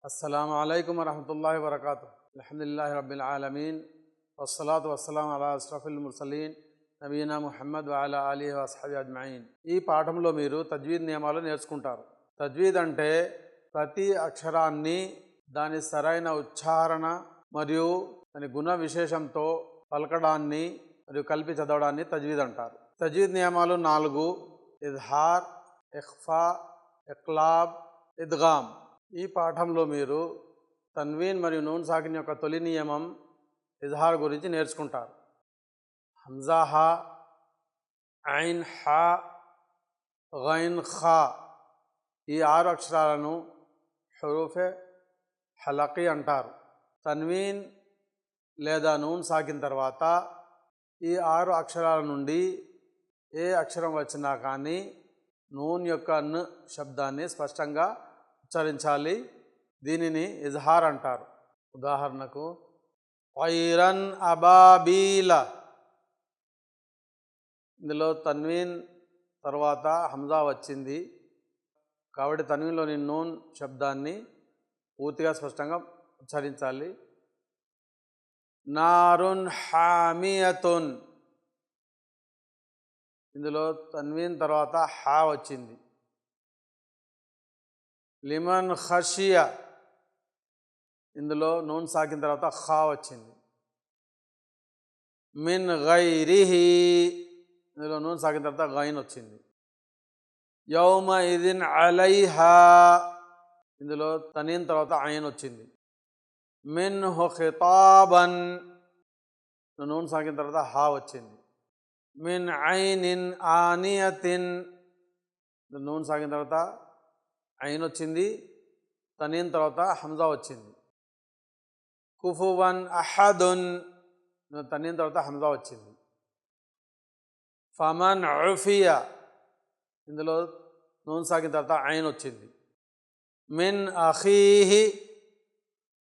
अस्सलामु अलैकुम वरहमतुल्लाहि वबरकातुहू। अल्हम्दुलिल्लाहि रब्बिल आलमीन वस्सलातु वस्सलाము అలా అష్రఫిల్ ముర్సలీన్ నబీనా ముహమ్మద్ వ అలా ఆలిహి వ అస్హబిహి అజ్మఈన్. ఈ పాఠంలో మీరు తజ్వీద్ నియమాలు నేర్చుకుంటారు. తజ్వీద్ అంటే ప్రతి అక్షరాన్ని దాని సరైన ఉచ్చారణ మరియు దాని గుణ విశేషంతో పలకడాన్ని మరియు కలిపి చదవడాన్ని తజ్వీద్ అంటారు. తజ్వీద్ నియమాలు 4: ఇజ్హార్, ఇఖ్ఫా, ఇక్లాబ్, ఇద్గామ్. ఈ పాఠంలో మీరు తన్వీన్ మరియు నూన్ సాకిన్ యొక్క తొలి నియమం ఇజ్హార్ గురించి నేర్చుకుంటారు. హంజా హా, ఐన్ హా, గైన్ ఖా ఈ 6 అక్షరాలను హురూఫే హలకి అంటారు. తన్వీన్ లేదా నూన్ సాకిన్ తర్వాత ఈ 6 అక్షరాల నుండి ఏ అక్షరం వచ్చినా కానీ నూన్ యొక్క న్ శబ్దాన్ని స్పష్టంగా ఉచ్చరించాలి. దీనిని ఇజ్హార్ అంటారు. ఉదాహరణకు తైరన్ అబాబీల, ఇందులో తన్వీన్ తర్వాత హంజా వచ్చింది కాబట్టి తన్వీన్లోని నూన్ శబ్దాన్ని పూర్తిగా స్పష్టంగా ఉచ్చరించాలి. నారున్ హామియతున్, ఇందులో తన్వీన్ తర్వాత హా వచ్చింది. లిమన్ ఖషియా, ఇందులో నూన్ సాకిన తర్వాత ఖా వచ్చింది. మిన్ గైరిహి, ఇందులో నూన్ సాకిన తర్వాత గైన్ వచ్చింది. యౌమ ఇదిన్ అలైహా, ఇందులో తనీన్ తర్వాత ఐన్ వచ్చింది. మిన్హు ఖితాబన్, నూన్ సాకిన తర్వాత హా వచ్చింది. మిన్ ఐనిన్ ఆనియతిన్, నూన్ సాకిన తర్వాత ఐన్ వచ్చింది, తనీన్ తర్వాత హంజా వచ్చింది. కుఫువన్ అహదున్, తనీన్ తర్వాత హంజా వచ్చింది. ఫమన్ ఉఫియా, ఇందులో నూన్ సాకిన తర్వాత ఐన్ వచ్చింది. మిన్ అఖీహి,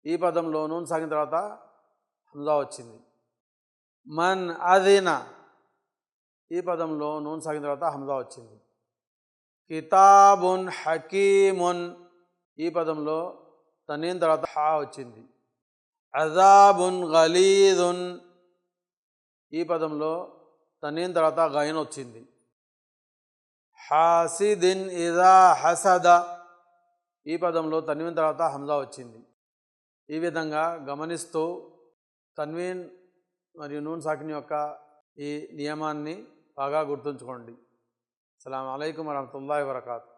ఈ పదంలో నూన్ సాకిన తర్వాత హంజా వచ్చింది. మన్ అదిన, ఈ పదంలో నూన్ సాకిన తర్వాత హంజా వచ్చింది. కితాబున్ హకీమున్, ఈ పదంలో తనీన్ తర్వాత హా వచ్చింది. అజాబున్ గలీదున్, ఈ పదంలో తనీన్ తర్వాత గైన్ వచ్చింది. హాసిదిన్ ఇదా హసద, ఈ పదంలో తన్వీన్ తర్వాత హంజా వచ్చింది. ఈ విధంగా గమనిస్తూ తన్వీన్ మరియు నూన్ సాకిన్ యొక్క ఈ నియమాన్ని బాగా గుర్తుంచుకోండి. అస్సలాము అలైకుం వరహమతుల్లాహి వబరకాతుహు.